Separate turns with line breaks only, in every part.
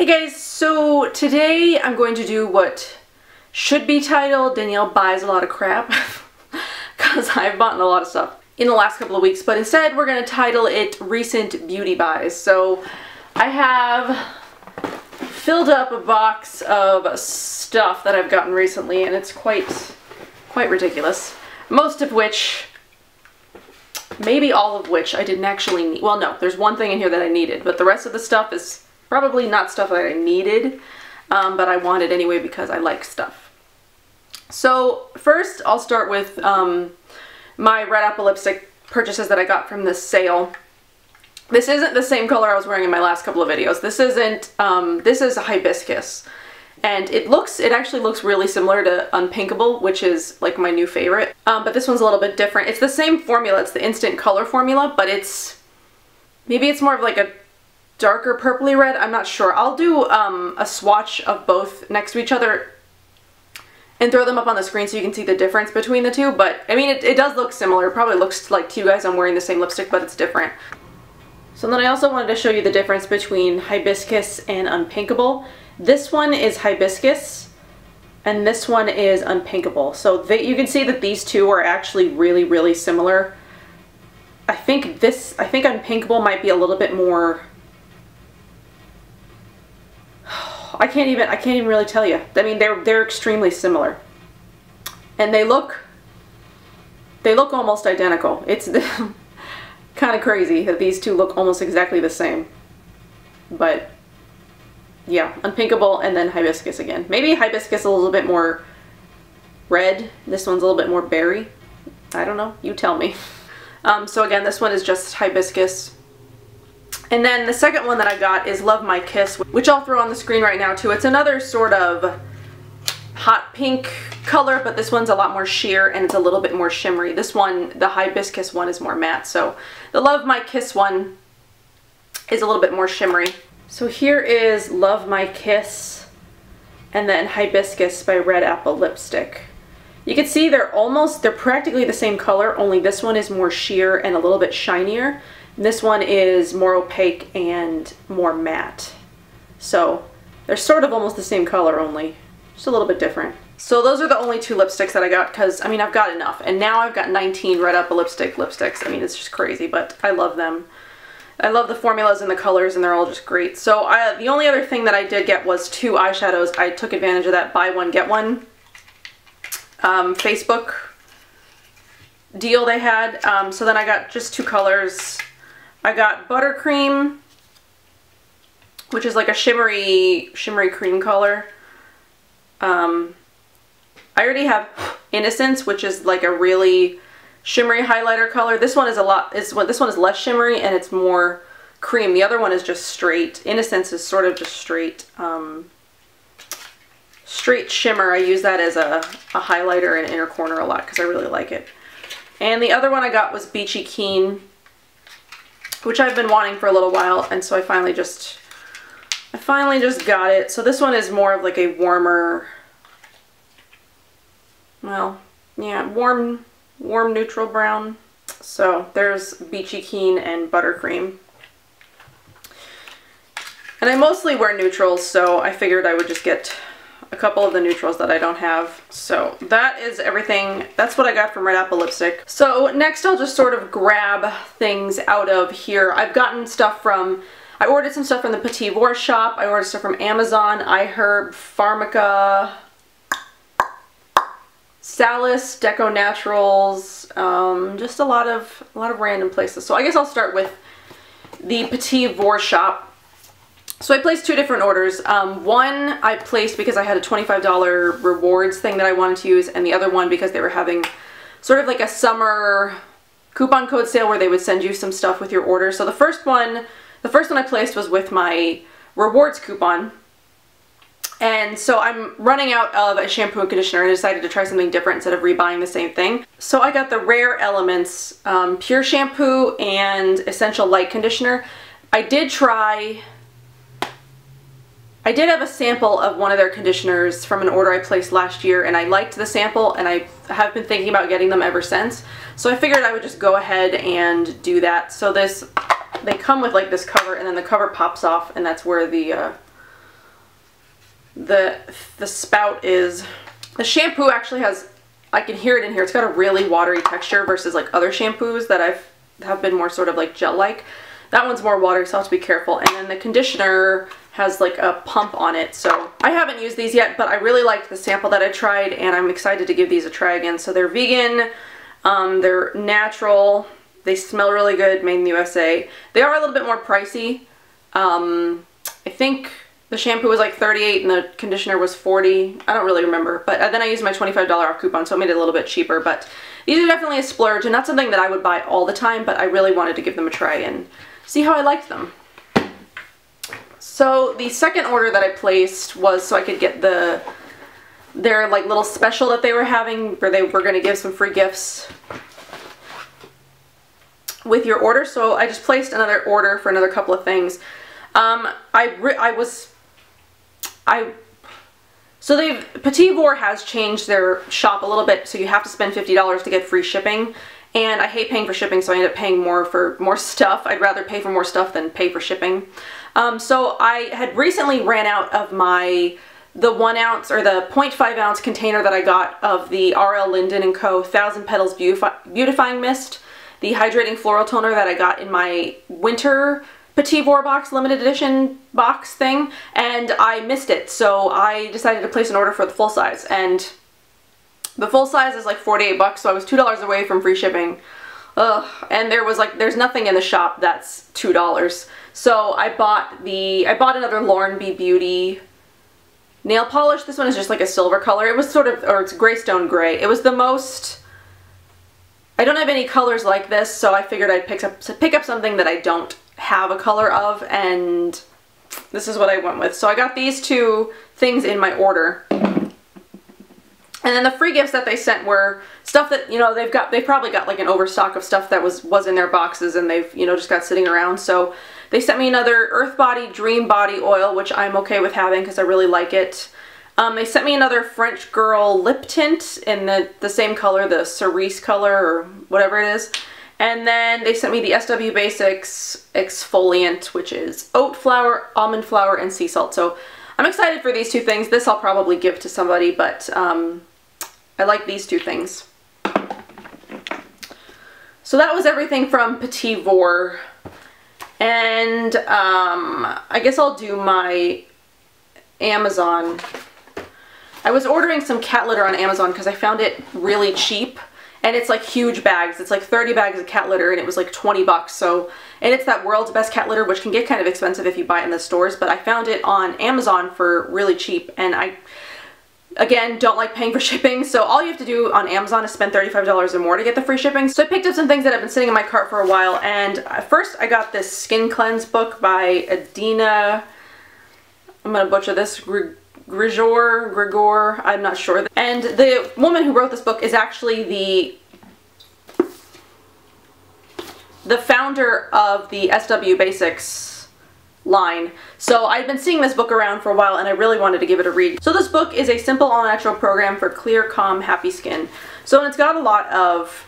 Hey guys, so today I'm going to do what should be titled Danielle buys a lot of crap because I've bought a lot of stuff in the last couple of weeks, but instead we're going to title it Recent Beauty Buys. So I have filled up a box of stuff that I've gotten recently, and it's quite ridiculous. Most of which, maybe all of which I didn't actually need. Well, no, there's one thing in here that I needed, but the rest of the stuff is probably not stuff that I needed, but I wanted anyway because I like stuff. So first I'll start with my Red Apple lipstick purchases that I got from this sale. This isn't the same color I was wearing in my last couple of videos. This isn't, this is a Hibiskiss. And it actually looks really similar to Unpinkable, which is like my new favorite. But this one's a little bit different. It's the same formula, it's the instant color formula, but maybe it's more of like a darker purpley red, I'm not sure. I'll do a swatch of both next to each other and throw them up on the screen so you can see the difference between the two, but I mean it does look similar. It probably looks like to you guys I'm wearing the same lipstick, but it's different. So then I also wanted to show you the difference between Hibiskiss and Unpinkable. This one is Hibiskiss and this one is Unpinkable. So you can see that these two are actually really similar. I think Unpinkable might be a little bit more, I can't even really tell you. I mean, they're extremely similar, and they look almost identical. It's kind of crazy that these two look almost exactly the same. But yeah, Unpinkable and then Hibiskiss again. Maybe Hibiskiss a little bit more red. This one's a little bit more berry. I don't know. You tell me. So again, this one is just Hibiskiss. And then the second one that I got is Love My Kiss, which I'll throw on the screen right now too. It's another sort of hot pink color, but this one's a lot more sheer and it's a little bit more shimmery. This one, the Hibiskiss one, is more matte. So the Love My Kiss one is a little bit more shimmery. So here is Love My Kiss and then Hibiskiss by Red Apple lipstick. You can see they're practically the same color, only this one is more sheer and a little bit shinier. This one is more opaque and more matte. So they're sort of almost the same color, only just a little bit different. So those are the only two lipsticks that I got because, I mean, I've got enough. And now I've got 19 Red Apple lipsticks. I mean, it's just crazy, but I love them. I love the formulas and the colors, and they're all just great. So the only other thing that I did get was 2 eyeshadows. I took advantage of that buy one, get one Facebook deal they had. So then I got just 2 colors. I got Buttercream, which is like a shimmery cream color. I already have Innocence, which is like a really shimmery highlighter color. This one is this one is less shimmery and it's more cream. The other one is just straight. Innocence is sort of just straight shimmer. I use that as a highlighter in inner corner a lot because I really like it. And the other one I got was Beachy Keen, which I've been wanting for a little while, and so I finally just got it. So this one is more of like a warmer, well, yeah, warm neutral brown. So there's Beachy Keen and Buttercream. And I mostly wear neutrals, so I figured I would just get a couple of the neutrals that I don't have. So that is everything. That's what I got from Red Apple lipstick. So next I'll just sort of grab things out of here. I've gotten stuff from, I ordered some stuff from the Petit Vour shop. I ordered stuff from Amazon, iHerb, Pharmaca, Salis, Deco Naturals, just a lot of random places. So I guess I'll start with the Petit Vour shop. So I placed 2 different orders. One I placed because I had a $25 rewards thing that I wanted to use, and the other one because they were having sort of like a summer coupon code sale where they would send you some stuff with your order. So the first one I placed was with my rewards coupon. And so I'm running out of a shampoo and conditioner and I decided to try something different instead of rebuying the same thing. So I got the Rare Elements Pure Shampoo and Essential Light Conditioner. I did have a sample of one of their conditioners from an order I placed last year, and I liked the sample, and I have been thinking about getting them ever since. So I figured I would just go ahead and do that. So they come with like this cover, and then the cover pops off, and that's where the the spout is. The shampoo actually has, I can hear it in here, it's got a really watery texture versus like other shampoos that have been more sort of like gel-like. That one's more watery, so I'll have to be careful. And then the conditioner has like a pump on it. So I haven't used these yet, but I really liked the sample that I tried, and I'm excited to give these a try again. So they're vegan, they're natural, they smell really good, made in the USA. They are a little bit more pricey. I think the shampoo was like $38 and the conditioner was $40. I don't really remember, but then I used my $25 off coupon, so it made it a little bit cheaper. But these are definitely a splurge, and not something that I would buy all the time, but I really wanted to give them a try and see how I liked them. So the second order that I placed was so I could get their like little special that they were having, where they were going to give some free gifts with your order. So I just placed another order for another couple of things. So Petit Vour has changed their shop a little bit, so you have to spend $50 to get free shipping. And I hate paying for shipping, so I end up paying more for more stuff. I'd rather pay for more stuff than pay for shipping. So I had recently ran out of the 1 ounce or the 0.5 ounce container that I got of the RAL Linden & Co. 1000 Petals Beautifying Mist, the hydrating floral toner that I got in my winter Petit Vour box, limited edition box thing, and I missed it. So I decided to place an order for the full size, and the full size is like 48 bucks, so I was $2 away from free shipping. Ugh. And there's nothing in the shop that's $2. So I bought another Lauren B Beauty nail polish. This one is just like a silver color. It was sort of, or it's Greystone gray. It was the most, I don't have any colors like this, so I figured I'd pick up something that I don't have a color of, and this is what I went with. So I got these two things in my order. And then the free gifts that they sent were stuff that, you know, they've probably got like an overstock of stuff that was in their boxes, and they've, you know, just got sitting around. So they sent me another Earth Body Dream Body Oil, which I'm okay with having because I really like it. They sent me another French Girl lip tint in the same color, the cerise color or whatever it is. And then they sent me the SW Basics exfoliant, which is oat flour, almond flour, and sea salt. So I'm excited for these two things. This I'll probably give to somebody, but I like these two things. So that was everything from Petit Vour. And I guess I'll do my Amazon. I was ordering some cat litter on Amazon because I found it really cheap. And it's like huge bags. It's like 30 bags of cat litter, and it was like 20 bucks. So, and it's that World's Best cat litter, which can get kind of expensive if you buy it in the stores, but I found it on Amazon for really cheap, and I, again, don't like paying for shipping. So all you have to do on Amazon is spend $35 or more to get the free shipping. So I picked up some things that have been sitting in my cart for a while, and first I got this Skin Cleanse book by Adina. I'm gonna butcher this. Grigore, I'm not sure. And the woman who wrote this book is actually the founder of the SW Basics line. So I've been seeing this book around for a while, and I really wanted to give it a read. So this book is a simple all-natural program for clear, calm, happy skin. So it's got a lot of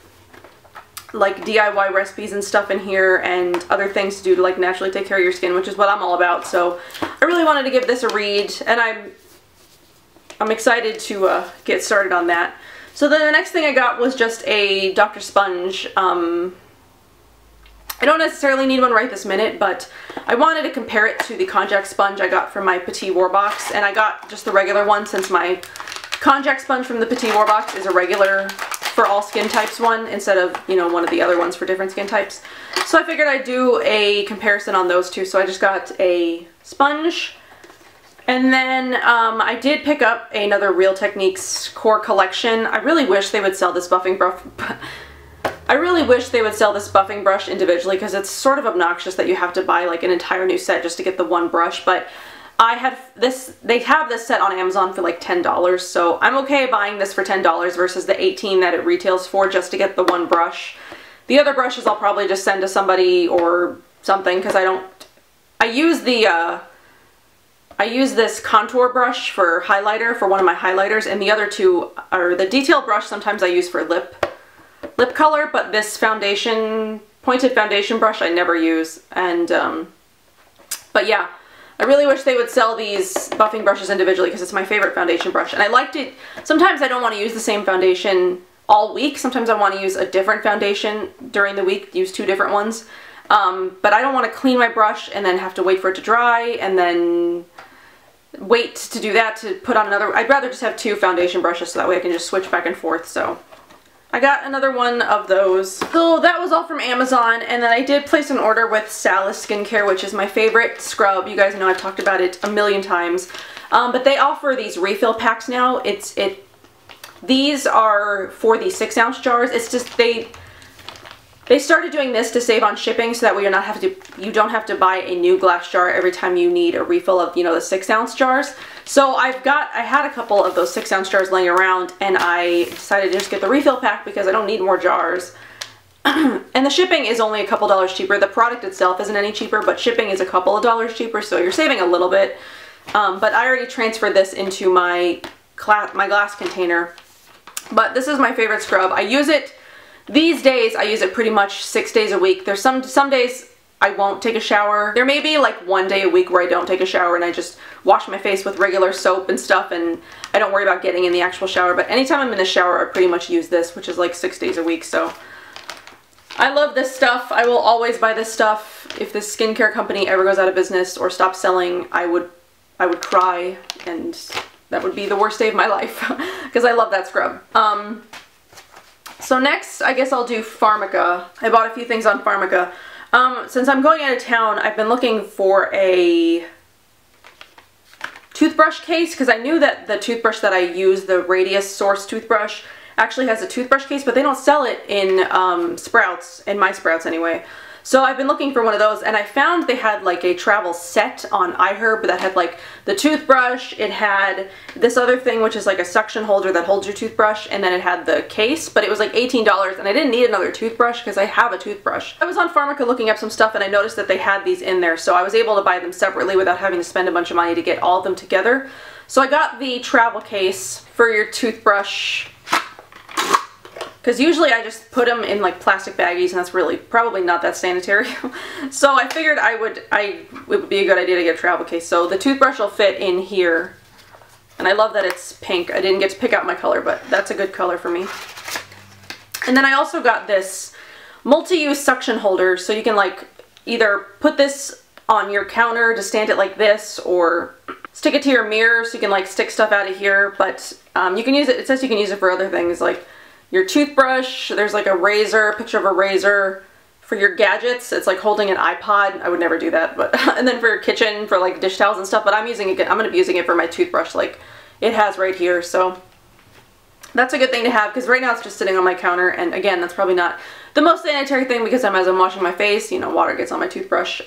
like DIY recipes and stuff in here, and other things to do to like naturally take care of your skin, which is what I'm all about. So I really wanted to give this a read, and I'm excited to get started on that. So then the next thing I got was just a Dr. Sponge. I don't necessarily need one right this minute, but I wanted to compare it to the Konjac sponge I got from my Petit Vour box, and I got just the regular one since my Konjac sponge from the Petit Vour box is a regular for all skin types one instead of, you know, one of the other ones for different skin types. So I figured I'd do a comparison on those two. So I just got a sponge. And then I did pick up another Real Techniques core collection. I really wish they would sell this buffing brush. I really wish they would sell this buffing brush individually, because it's sort of obnoxious that you have to buy like an entire new set just to get the one brush. But I had this, they have this set on Amazon for like $10, so I'm okay buying this for $10 versus the $18 that it retails for just to get the one brush. The other brushes I'll probably just send to somebody or something, because I use this contour brush for highlighter for one of my highlighters, and the other two are the detail brush sometimes I use for lip color, but this pointed foundation brush I never use. And but yeah, I really wish they would sell these buffing brushes individually because it's my favorite foundation brush. And I liked it. Sometimes I don't want to use the same foundation all week. Sometimes I want to use a different foundation during the week, use 2 different ones. But I don't want to clean my brush and then have to wait for it to dry and then wait to do that to put on another. I'd rather just have 2 foundation brushes so that way I can just switch back and forth. So I got another one of those. So that was all from Amazon, and then I did place an order with Salis Skincare, which is my favorite scrub. You guys know I've talked about it a million times. But they offer these refill packs now. These are for the 6-ounce jars. It's just they started doing this to save on shipping so that way you don't have to buy a new glass jar every time you need a refill of, you know, the 6-ounce jars. So I had a couple of those 6-ounce jars laying around, and I decided to just get the refill pack because I don't need more jars. And the shipping is only a couple dollars cheaper. The product itself isn't any cheaper, but shipping is a couple of dollars cheaper, so you're saving a little bit. But I already transferred this into my glass container. But this is my favorite scrub. I use it, these days I use it pretty much 6 days a week. There's some days I won't take a shower. There may be like 1 day a week where I don't take a shower and I just wash my face with regular soap and stuff, and I don't worry about getting in the actual shower. But anytime I'm in the shower, I pretty much use this, which is like 6 days a week. So I love this stuff. I will always buy this stuff. If this skincare company ever goes out of business or stops selling, I would cry, and that would be the worst day of my life because I love that scrub. So next, I guess I'll do Pharmaca. I bought a few things on Pharmaca. Since I'm going out of town, I've been looking for a toothbrush case because I knew that the toothbrush that I use, the Radius Source toothbrush, actually has a toothbrush case, but they don't sell it in Sprouts, in my Sprouts anyway. So I've been looking for one of those, and I found they had like a travel set on iHerb that had like the toothbrush, it had this other thing which is like a suction holder that holds your toothbrush, and then it had the case, but it was like $18, and I didn't need another toothbrush because I have a toothbrush. I was on Pharmaca looking up some stuff, and I noticed that they had these in there, so I was able to buy them separately without having to spend a bunch of money to get all of them together. So I got the travel case for your toothbrush, because usually I just put them in like plastic baggies, and that's really probably not that sanitary. So I figured it would be a good idea to get a travel case. So the toothbrush will fit in here. And I love that it's pink. I didn't get to pick out my color, but that's a good color for me. And then I also got this multi-use suction holder, so you can like either put this on your counter to stand it like this, or stick it to your mirror so you can like stick stuff out of here. But you can use it, it says you can use it for other things like your toothbrush. There's like a razor, picture of a razor. For your gadgets, it's like holding an iPod. I would never do that, but and then for your kitchen, for like dish towels and stuff, but I'm gonna be using it for my toothbrush like it has right here. So that's a good thing to have, because right now it's just sitting on my counter, and again, that's probably not the most sanitary thing because as I'm washing my face, you know, water gets on my toothbrush.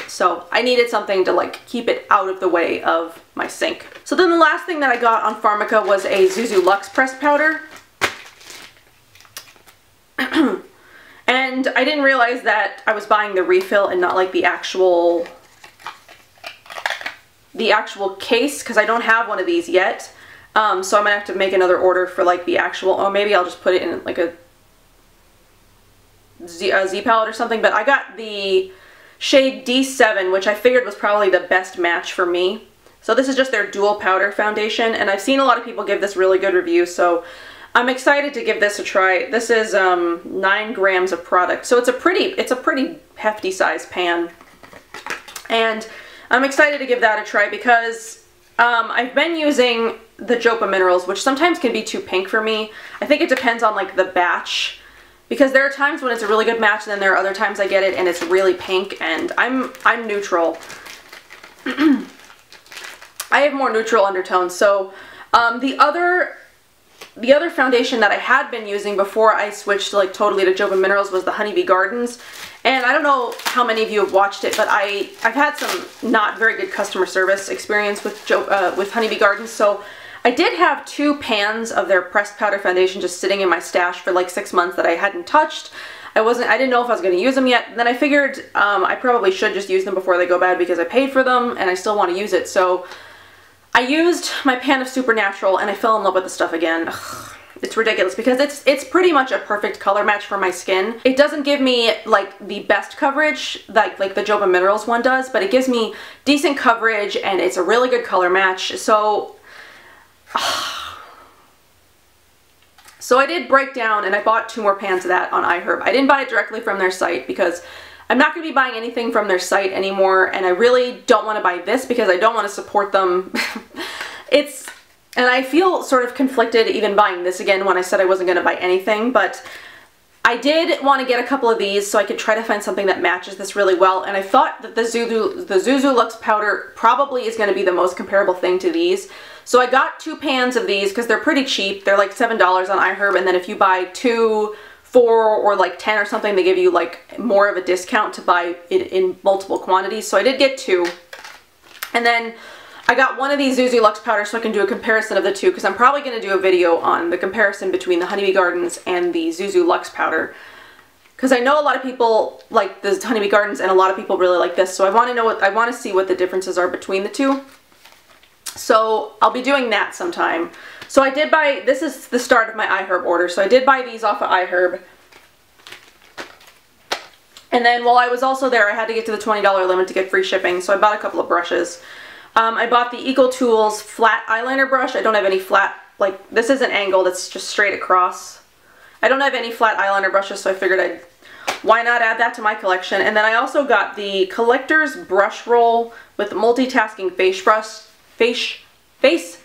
So I needed something to like keep it out of the way of my sink. So then the last thing that I got on Pharmaca was a ZuZu Luxe pressed powder. And I didn't realize that I was buying the refill and not like the actual case, because I don't have one of these yet. So I'm gonna have to make another order for like the actual, or maybe I'll just put it in like a Z palette or something. But I got the shade D7, which I figured was probably the best match for me. So this is just their dual powder foundation, and I've seen a lot of people give this really good reviews, so I'm excited to give this a try. This is 9 grams of product, so it's a pretty hefty size pan, and I'm excited to give that a try because I've been using the Jopa Minerals, which sometimes can be too pink for me. I think it depends on like the batch, because there are times when it's a really good match, and then there are other times I get it and it's really pink, and I'm neutral. I have more neutral undertones. So the other foundation that I had been using before I switched like totally to Jopa Minerals was the Honeybee Gardens. And I don't know how many of you have watched it, but I've had some not very good customer service experience with Honeybee Gardens. So I did have 2 pans of their pressed powder foundation just sitting in my stash for like 6 months that I hadn't touched. I didn't know if I was going to use them yet. And then I figured I probably should just use them before they go bad because I paid for them and I still want to use it. So I used my pan of Supernatural and I fell in love with the stuff again. Ugh. It's ridiculous because it's pretty much a perfect color match for my skin. It doesn't give me like the best coverage like the Joba Minerals one does, but it gives me decent coverage and it's a really good color match. So I did break down and I bought 2 more pans of that on iHerb. I didn't buy it directly from their site because I'm not going to be buying anything from their site anymore, and I really don't want to buy this because I don't want to support them. And I feel sort of conflicted even buying this again when I said I wasn't going to buy anything, but I did want to get a couple of these so I could try to find something that matches this really well, and I thought that the ZuZu Luxe powder probably is going to be the most comparable thing to these. So I got 2 pans of these because they're pretty cheap. They're like $7 on iHerb, and then if you buy 2, 4, or like 10 or something, they give you like more of a discount to buy it in multiple quantities. So I did get 2. And then I got one of these ZuZu Luxe powders so I can do a comparison of the 2, because I'm probably going to do a video on the comparison between the Honeybee Gardens and the ZuZu Luxe powder. Because I know a lot of people like the Honeybee Gardens and a lot of people really like this, so I want to see what the differences are between the 2. So I'll be doing that sometime. So I did buy, this is the start of my iHerb order, so I did buy these off of iHerb. And then while I was also there, I had to get to the $20 limit to get free shipping, so I bought a couple of brushes. I bought the EcoTools flat eyeliner brush. I don't have any flat, like, this isn't angled, it's just straight across. I don't have any flat eyeliner brushes, so I figured why not add that to my collection. And then I also got the Collector's Brush Roll with multitasking face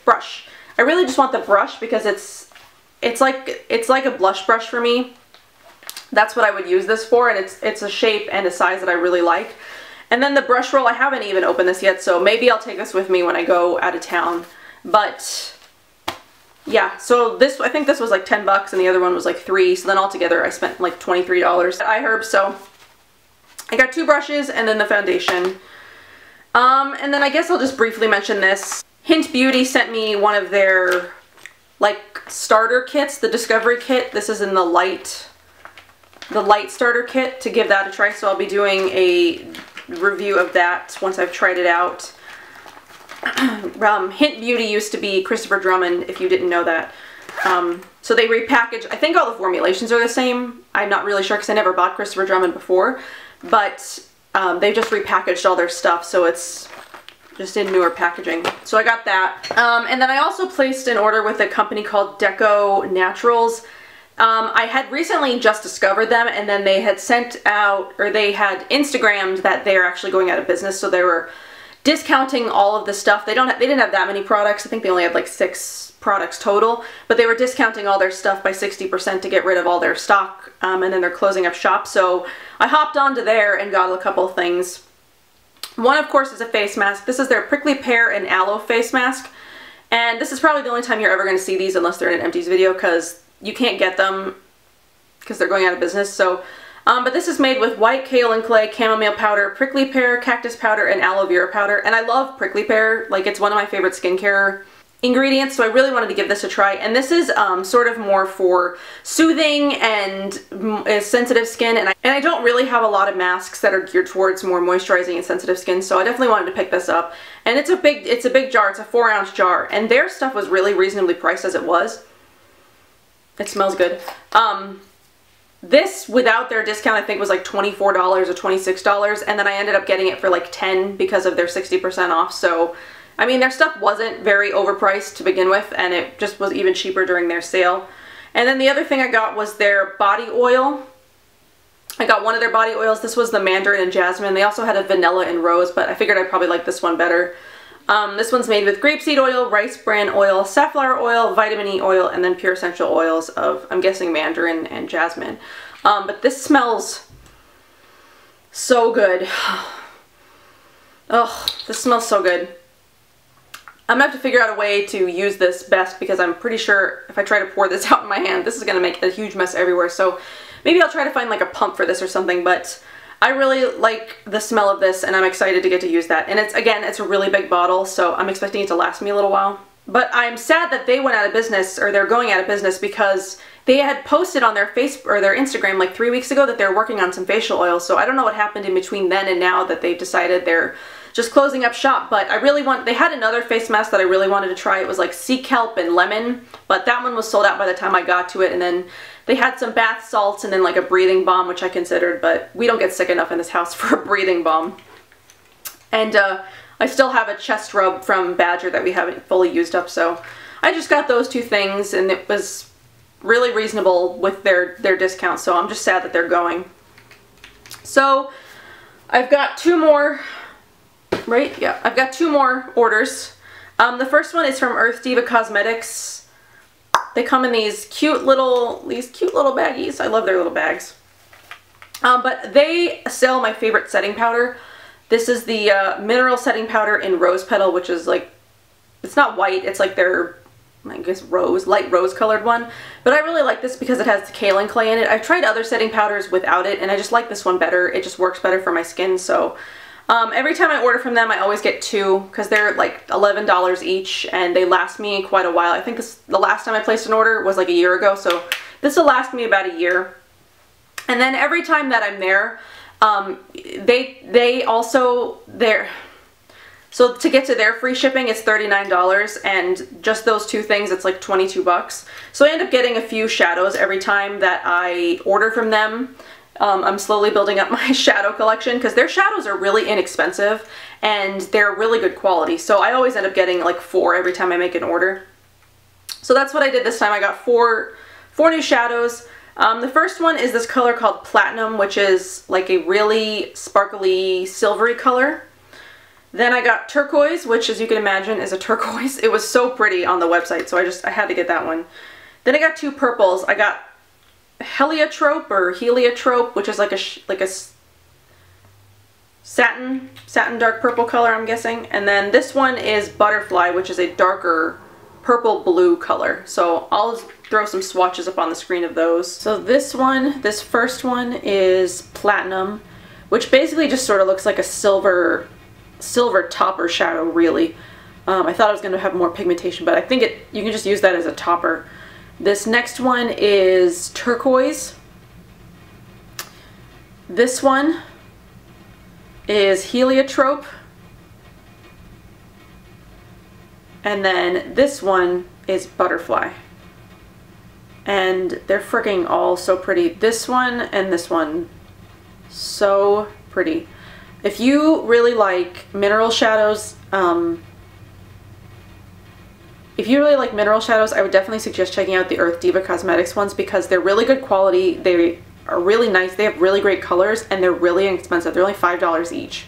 brush. I really just want the brush because it's like a blush brush for me. That's what I would use this for, and it's a shape and a size that I really like. And then the brush roll, I haven't even opened this yet, so maybe I'll take this with me when I go out of town. But yeah, so this, I think this was like 10 bucks and the other one was like 3, so then altogether I spent like $23 at iHerb. So I got 2 brushes and then the foundation. And then I guess I'll just briefly mention this. Hynt Beauty sent me one of their like starter kits, the Discovery Kit. This is in the Lite starter kit, to give that a try, so I'll be doing a review of that once I've tried it out. Hynt Beauty used to be Christopher Drummond, if you didn't know that. So they repackaged, I think all the formulations are the same. I'm not really sure because I never bought Christopher Drummond before, but they just repackaged all their stuff, so it's just in newer packaging. So I got that. And then I also placed an order with a company called Deco Naturals. I had recently just discovered them, and then they had sent out, or they had Instagrammed that they're actually going out of business, so they were discounting all of the stuff. They didn't have that many products. I think they only had like 6 products total, but they were discounting all their stuff by 60% to get rid of all their stock, and then they're closing up shop. So I hopped onto there and got a couple of things. One, of course, is a face mask. This is their Prickly Pear and Aloe face mask, and this is probably the only time you're ever going to see these unless they're in an empties video, because you can't get them because they're going out of business. So, but this is made with white kaolin clay, chamomile powder, prickly pear, cactus powder, and aloe vera powder. And I love prickly pear. Like, it's one of my favorite skincare ingredients, so I really wanted to give this a try. And this is sort of more for soothing and sensitive skin. And I don't really have a lot of masks that are geared towards more moisturizing and sensitive skin, so I definitely wanted to pick this up. And it's a big jar. It's a 4-ounce jar, and their stuff was really reasonably priced as it was. It smells good. This, without their discount, I think was like $24 or $26, and then I ended up getting it for like $10 because of their 60% off. So, I mean, their stuff wasn't very overpriced to begin with, and it just was even cheaper during their sale. And then the other thing I got was their body oil. I got one of their body oils. This was the Mandarin and Jasmine. They also had a vanilla and rose, but I figured I'd probably like this one better. This one's made with grapeseed oil, rice bran oil, safflower oil, vitamin E oil, and then pure essential oils of, I'm guessing, Mandarin and Jasmine. But this smells so good. Oh, this smells so good. I'm gonna have to figure out a way to use this best, because I'm pretty sure if I try to pour this out in my hand, this is gonna make a huge mess everywhere. So maybe I'll try to find like a pump for this or something, but I really like the smell of this, and I'm excited to get to use that. And it's, again, it's a really big bottle, so I'm expecting it to last me a little while. But I'm sad that they went out of business, or they're going out of business, because they had posted on their their Instagram like 3 weeks ago that they're working on some facial oils. So I don't know what happened in between then and now that they've decided they're just closing up shop, but I really they had another face mask that I really wanted to try. It was like sea kelp and lemon, but that one was sold out by the time I got to it, and then they had some bath salts and then like a breathing balm, which I considered, but we don't get sick enough in this house for a breathing balm. And I still have a chest rub from Badger that we haven't fully used up, so I just got those two things, and it was really reasonable with their discount, so I'm just sad that they're going. So I've got two more, right? Yeah, I've got two more orders. The first one is from Diva Cosmetics. They come in these cute little baggies. I love their little bags. But they sell my favorite setting powder. This is the mineral setting powder in Rose Petal, which is like, it's not white, it's like their, I guess, light rose colored one. But I really like this because it has the kaolin clay in it. I've tried other setting powders without it, and I just like this one better. It just works better for my skin. So every time I order from them, I always get two because they're like $11 each, and they last me quite a while. I think the last time I placed an order was like a year ago, so this will last me about a year. And then every time that I'm there, they also, so to get to their free shipping, it's $39, and just those two things, it's like 22 bucks. So I end up getting a few shadows every time that I order from them. I'm slowly building up my shadow collection because their shadows are really inexpensive and they're really good quality. So I always end up getting like 4 every time I make an order. So that's what I did this time. I got four new shadows. The first one is this color called Platinum, which is like a really sparkly silvery color. Then I got Turquoise, which, as you can imagine, is a turquoise. It was so pretty on the website, so I had to get that one. Then I got two purples. I got Heliotrope, which is like a satin dark purple color, I'm guessing. And then this one is Butterfly, which is a darker purple blue color. So I'll throw some swatches up on the screen of those. So this first one is Platinum, which basically just sort of looks like a silver topper shadow, really. I thought I was going to have more pigmentation, but I think you can just use that as a topper. This next one is Turquoise. This one is Heliotrope. And then this one is Butterfly. And they're freaking all so pretty. This one and this one, so pretty. If you really like mineral shadows, I would definitely suggest checking out the Diva Cosmetics ones because they're really good quality. They are really nice. They have really great colors, and they're really inexpensive. They're only $5 each.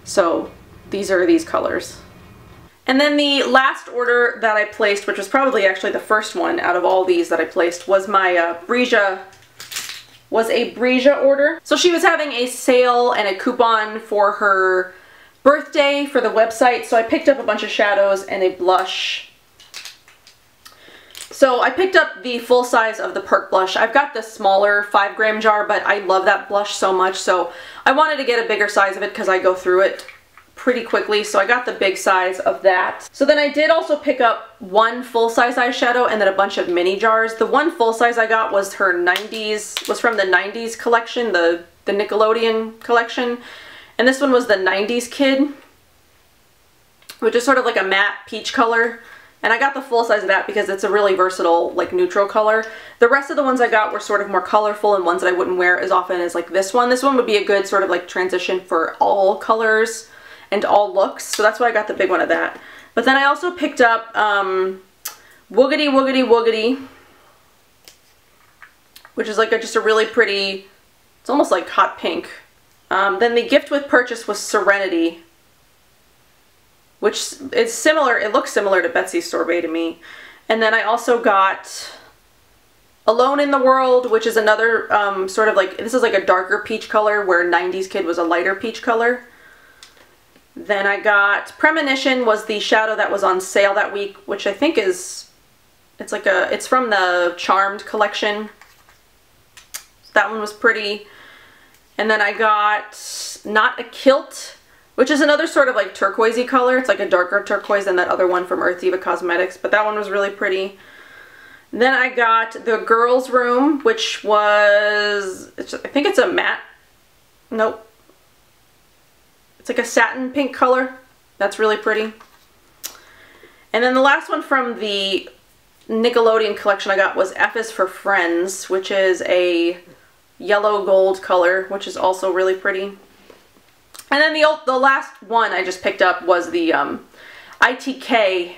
So these are these colors. And then the last order that I placed, which was probably actually the first one out of all these that I placed, was my Breesia order. So she was having a sale and a coupon for her birthday for the website, so I picked up a bunch of shadows and a blush. So I picked up the full size of the Perk blush. I've got the smaller 5-gram jar, but I love that blush so much, so I wanted to get a bigger size of it because I go through it pretty quickly, so I got the big size of that. So then I did also pick up one full-size eyeshadow and then a bunch of mini jars. The one full-size I got was from the 90s collection, the Nickelodeon collection, and this one was the 90s Kid, which is sort of like a matte peach color. And I got the full size of that because it's a really versatile, like, neutral color. The rest of the ones I got were sort of more colorful and ones that I wouldn't wear as often as, like, this one. This one would be a good sort of, like, transition for all colors and all looks. So that's why I got the big one of that. But then I also picked up Woogity Woogity Woogity, which is, like, just a really pretty, it's almost like hot pink. Then the gift with purchase was Serenity, which is similar, it looks similar to Betsy's Sorbet to me. And then I also got Alone in the World, which is another sort of like, this is like a darker peach color where 90s Kid was a lighter peach color. Then I got Premonition, was the shadow that was on sale that week, which I think is, it's from the Charmed collection. That one was pretty. And then I got Not a Kilt, which is another sort of like turquoisey color. It's like a darker turquoise than that other one from Diva Cosmetics, but that one was really pretty. Then I got the Girls Room, which was, I think it's a matte, nope. It's like a satin pink color. That's really pretty. And then the last one from the Nickelodeon collection I got was F is for Friends, which is a yellow gold color, which is also really pretty. And then the last one I just picked up was the ITK,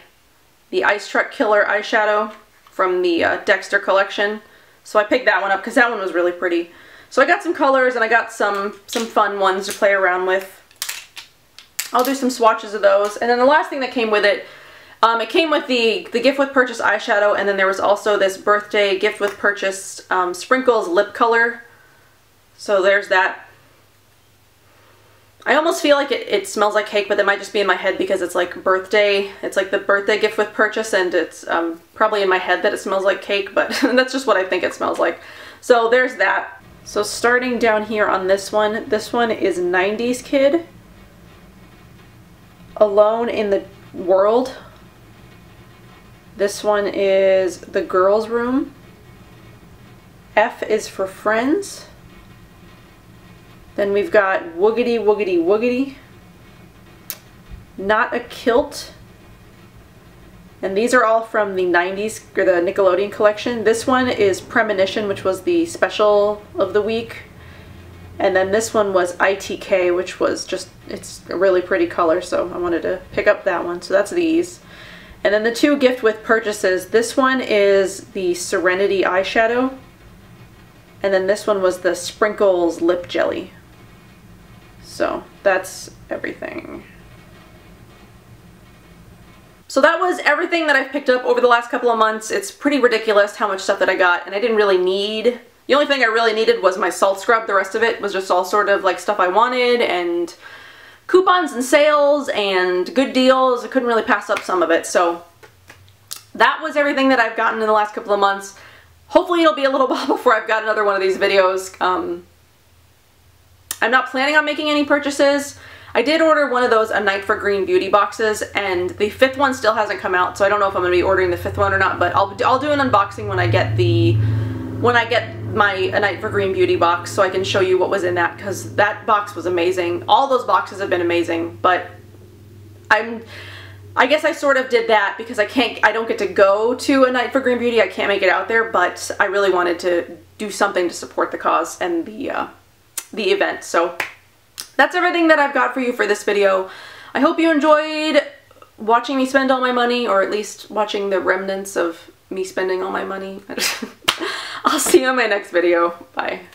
the Ice Truck Killer eyeshadow from the Dexter collection. So I picked that one up because that one was really pretty. So I got some colors and I got some fun ones to play around with. I'll do some swatches of those. And then the last thing that came with it, it came with the gift with purchase eyeshadow, and then there was also this birthday gift with purchase Sprinkles lip color. So there's that. I almost feel like it smells like cake, but that might just be in my head because it's like birthday. It's like the birthday gift with purchase, and it's probably in my head that it smells like cake, but that's just what I think it smells like. So there's that. So starting down here on this one is 90s Kid, Alone in the World. This one is The Girls Room. F is for Friends. Then we've got Woogity Woogity Woogity. Not a Kilt. And these are all from the 90s, or the Nickelodeon collection. This one is Premonition, which was the special of the week. And then this one was ITK, which was just, it's a really pretty color, so I wanted to pick up that one. So that's these. And then the two gift with purchases, this one is the Serenity eyeshadow. And then this one was the Sprinkles lip jelly. So that's everything. So that was everything that I've picked up over the last couple of months. It's pretty ridiculous how much stuff that I got, and I didn't really need. The only thing I really needed was my salt scrub. The rest of it was just all sort of like stuff I wanted and coupons and sales and good deals. I couldn't really pass up some of it. So that was everything that I've gotten in the last couple of months. Hopefully it'll be a little while before I've got another one of these videos. I'm not planning on making any purchases. I did order one of those A Night for Green beauty boxes, and the 5th one still hasn't come out, so I don't know if I'm going to be ordering the 5th one or not, but I'll do an unboxing when I get my A Night for Green beauty box, so I can show you what was in that, because that box was amazing. All those boxes have been amazing, but I guess I sort of did that because I don't get to go to A Night for Green Beauty. I can't make it out there, but I really wanted to do something to support the cause and the event. So that's everything that I've got for you for this video. I hope you enjoyed watching me spend all my money, or at least watching the remnants of me spending all my money. I'll see you in my next video. Bye.